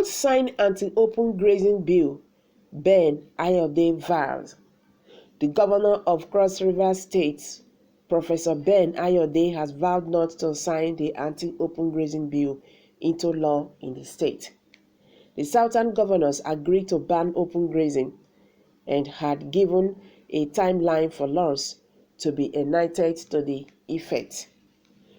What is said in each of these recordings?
South sign anti-open grazing bill, Ben Ayade vows. The governor of Cross River State, Professor Ben Ayade, has vowed not to sign the anti-open grazing bill into law in the state. The southern governors agreed to ban open grazing and had given a timeline for laws to be enacted to the effect.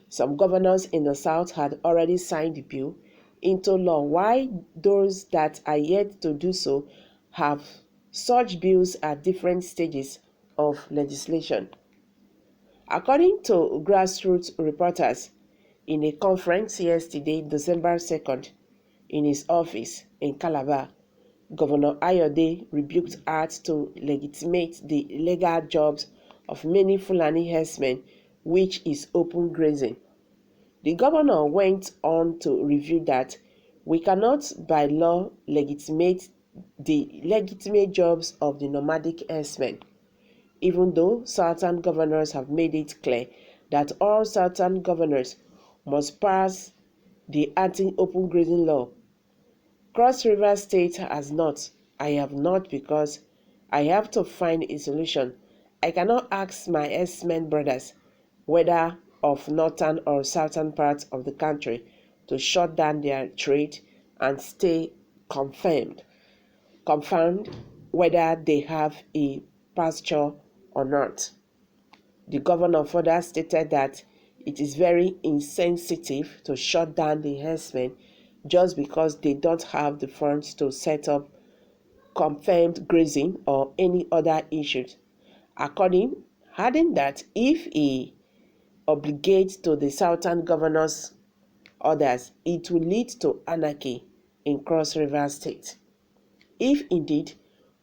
Some governors in the south had already signed the bill into law, while those that are yet to do so have such bills at different stages of legislation. According to grassroots reporters, in a conference yesterday, December 2nd, in his office in Calabar, Governor Ayade rebuked acts to legitimate the illegal jobs of many Fulani herdsmen, which is open grazing. The governor went on to review that we cannot by law legitimate the legitimate jobs of the nomadic herdsmen, even though southern governors have made it clear that all southern governors must pass the anti-open grazing law. Cross River State has not. I have not, because I have to find a solution. I cannot ask my herdsmen brothers, whether of northern or southern parts of the country, to shut down their trade and stay confirmed whether they have a pasture or not. The governor further stated that it is very insensitive to shut down the herdsmen just because they don't have the funds to set up confirmed grazing or any other issues. Adding that if he obligates to the southern governors orders, it will lead to anarchy in Cross River State. If indeed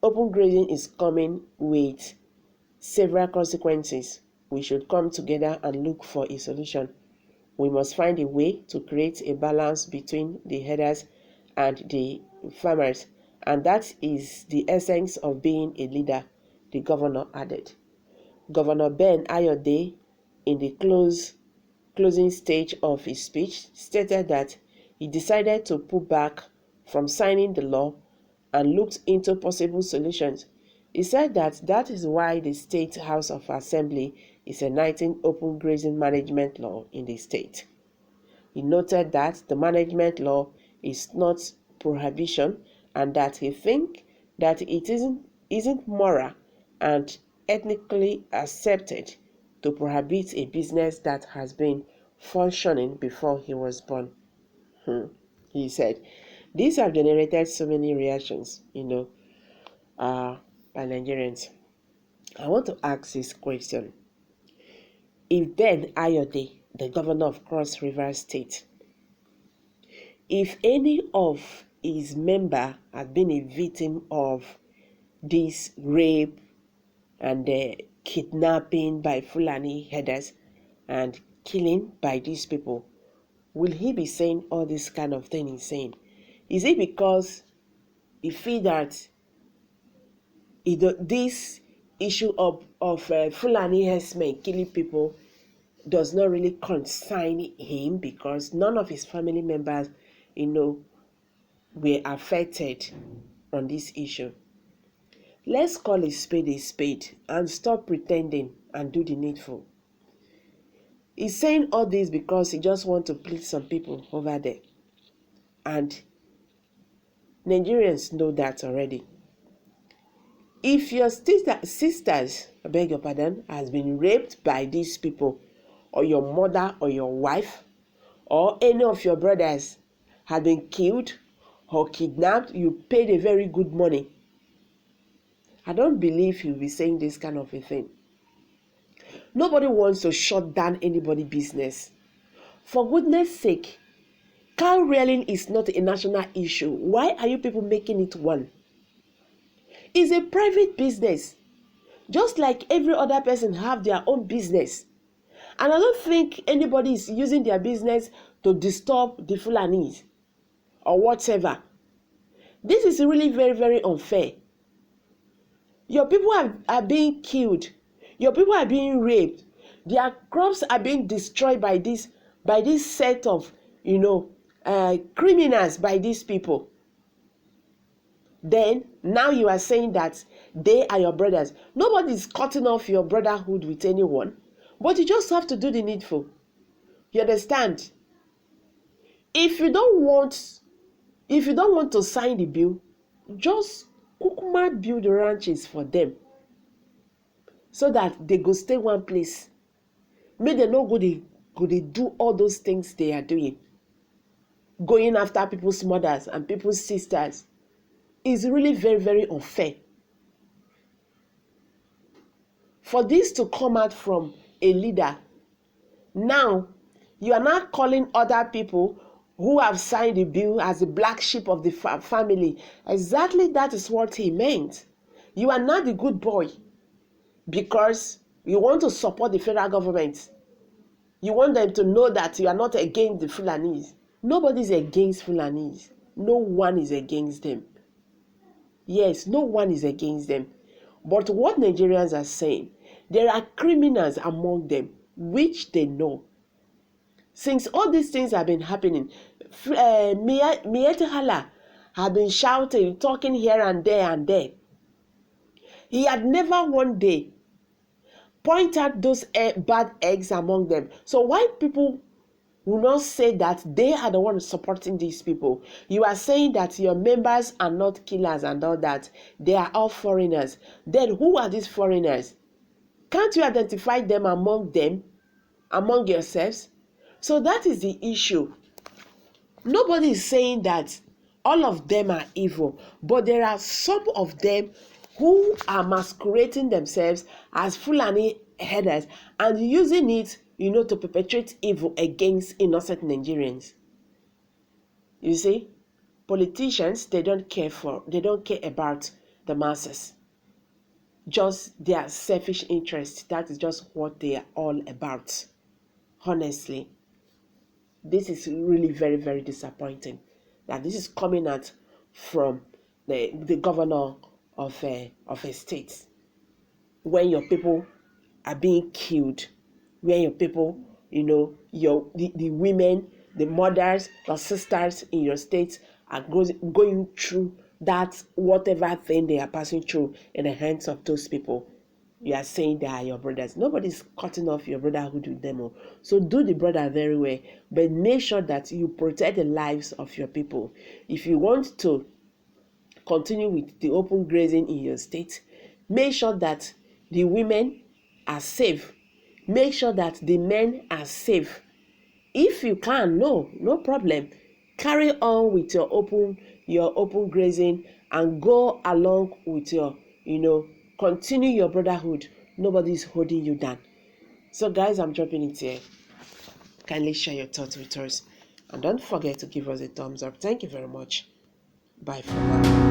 open grazing is coming with several consequences, we should come together and look for a solution. We must find a way to create a balance between the herders and the farmers, and that is the essence of being a leader, the governor added. Governor Ben Ayade, in the closing stage of his speech, stated that he decided to pull back from signing the law and looked into possible solutions. He said that is why the State House of Assembly is enacting open grazing management law in the state. He noted that the management law is not prohibition, and that he thinks that it isn't moral and ethnically accepted to prohibit a business that has been functioning before he was born. He said, these have generated so many reactions, by Nigerians. I want to ask this question. If Ben Ayode, the governor of Cross River State, if any of his members had been a victim of this rape and kidnapping by Fulani herders and killing by these people, will he be saying all this kind of thing he's saying? Is it because he feels that this issue of Fulani herdsmen killing people does not really concern him, because none of his family members, were affected on this issue? Let's call a spade and stop pretending and do the needful. He's saying all this because he just wants to please some people over there. And Nigerians know that already. If your sisters, I beg your pardon, has been raped by these people, or your mother or your wife, or any of your brothers had been killed or kidnapped, you paid a very good money. I don't believe you'll be saying this kind of a thing. Nobody wants to shut down anybody's business. For goodness sake, cow rearing is not a national issue. Why are you people making it one? It's a private business. Just like every other person have their own business. And I don't think anybody is using their business to disturb the Fulanis or whatever. This is really very, very unfair. Your people are being killed. Your people are being raped. Their crops are being destroyed by this set of, criminals, by these people. Then now you are saying that they are your brothers. Nobody is cutting off your brotherhood with anyone, but you just have to do the needful. You understand? If you don't want to sign the bill, just kukuma build the ranches for them, so that they go stay one place. Make them no go they do all those things they are doing. Going after people's mothers and people's sisters is really very, very unfair. For this to come out from a leader, now you are not calling other people who have signed the bill as the black sheep of the family. Exactly, that is what he meant. You are not the good boy because you want to support the federal government. You want them to know that you are not against the Fulanis. Nobody is against Fulanis. No one is against them. Yes, no one is against them. But what Nigerians are saying, there are criminals among them, which they know. Since all these things have been happening, Miete Hala had been shouting, talking here and there and there. He had never one day point out those bad eggs among them. So why people will not say that they are the ones supporting these people? You are saying that your members are not killers and all that. They are all foreigners. Then who are these foreigners? Can't you identify them, among yourselves? So that is the issue. Nobody is saying that all of them are evil, but there are some of them who are masquerading themselves as Fulani herders and using it, to perpetrate evil against innocent Nigerians. You see, politicians, they don't care about the masses. Just their selfish interest. That is just what they are all about. Honestly, this is really very, very disappointing that this is coming out from the governor of a state, when your people are being killed, when your people, the women, the mothers, the sisters in your state are going through that whatever thing they are passing through in the hands of those people. You are saying they are your brothers. Nobody's cutting off your brotherhood with them. So do the brother very well, but make sure that you protect the lives of your people. If you want to continue with the open grazing in your state, make sure that the women are safe. Make sure that the men are safe. If you can, no problem. Carry on with your open grazing and go along with your, continue your brotherhood. Nobody's holding you down. So guys, I'm dropping it here. Kindly share your thoughts with us. And don't forget to give us a thumbs up. Thank you very much. Bye for now.